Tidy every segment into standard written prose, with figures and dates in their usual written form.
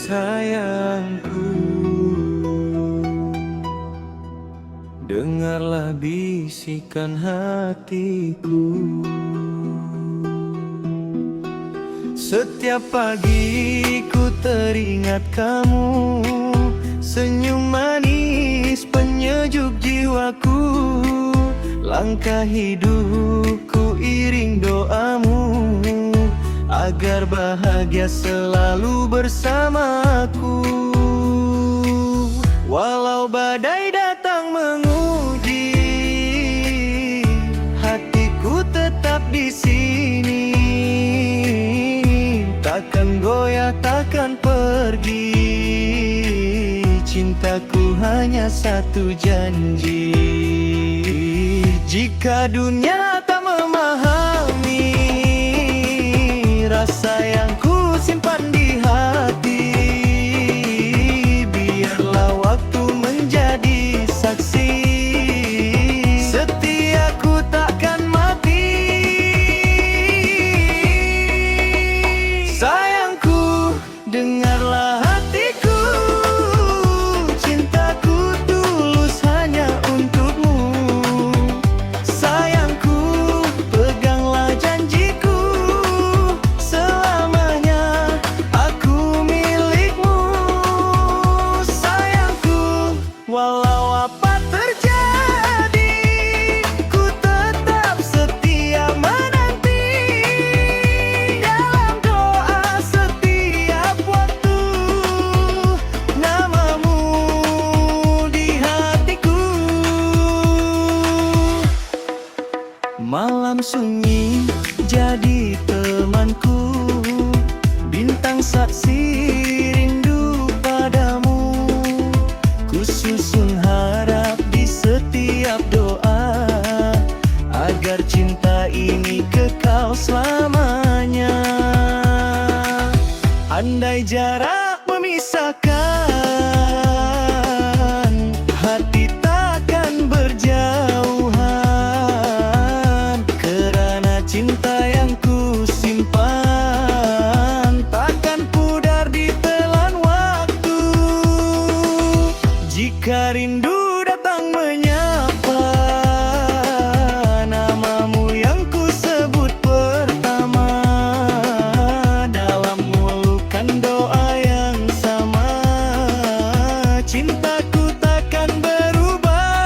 Sayangku, dengarlah bisikan hatiku. Setiap pagi ku teringat kamu, senyum manis penyejuk jiwaku. Langkah hidupku iring doamu, agar bahagia selalu bersamaku. Walau badai datang menguji, hatiku tetap di sini. Takkan goyah, takkan pergi. Cintaku hanya satu janji. Jika dunia tak memahami rasa yang ku simpan di hati, biarlah waktu menjadi saksi. Setiaku takkan mati. Sayangku, dengarlah hatiku. Cintaku tulus hanya untukmu. Sayangku, peganglah janjiku. Selamanya aku milikmu. Sayangku, walau apa terjadi, ku tetap setia menanti. Dalam doa setiap waktu, namamu di hatiku. Malam sunyi jadi temanku, bintang saksi rindu padamu. Ku susun harap di setiap doa, agar cinta ini kekal selamanya. Andai jarak memisahkan, hati takkan berjauhan. Kerana cinta yang ku simpan takkan pudar ditelan waktu. Jika rindu datang menyapa, namamu yang ku sebut pertama. Dalam mulukan doa yang sama, cintaku takkan berubah.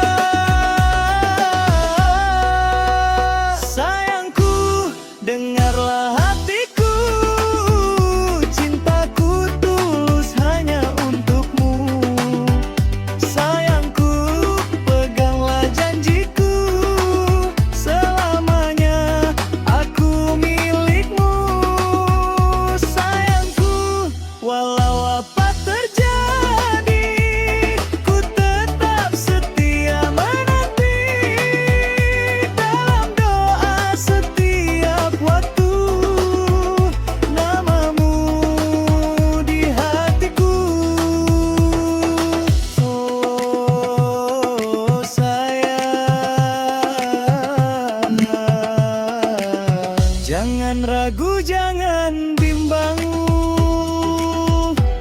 Sayangku, dengarlah hatiku. Cintaku tulus hanya untukmu. Sayangku, peganglah janjiku. Selamanya aku milikmu. Sayangku, walau apa terjadi, ku tetap setia menanti. Dalam doa setiap waktu, namamu di hatiku. Oh sayang, jangan ragu, jangan bimbang.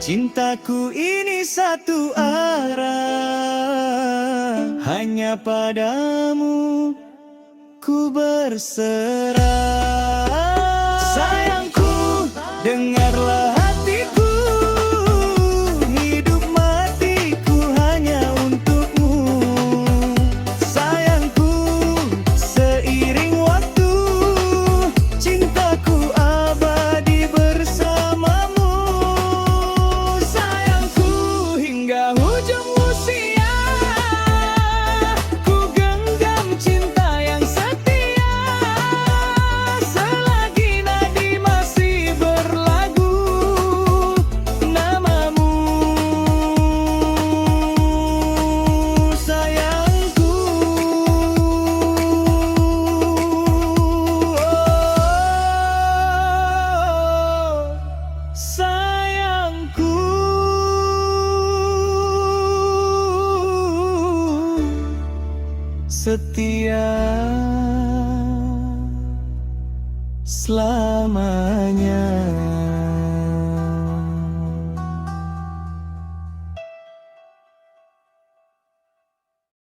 Cintaku ini satu arah, hanya padamu ku berserah. Sayangku, dengarlah hatiku. Hidup matiku hanya untukmu. Sayangku, seiring waktu, cintaku abadi bersamamu. Sayangku, hingga ujung usia, ku genggam cinta yang setia. Selagi nadi masih berlagu, namamu. Sayangku, sayangku, setia selamanya.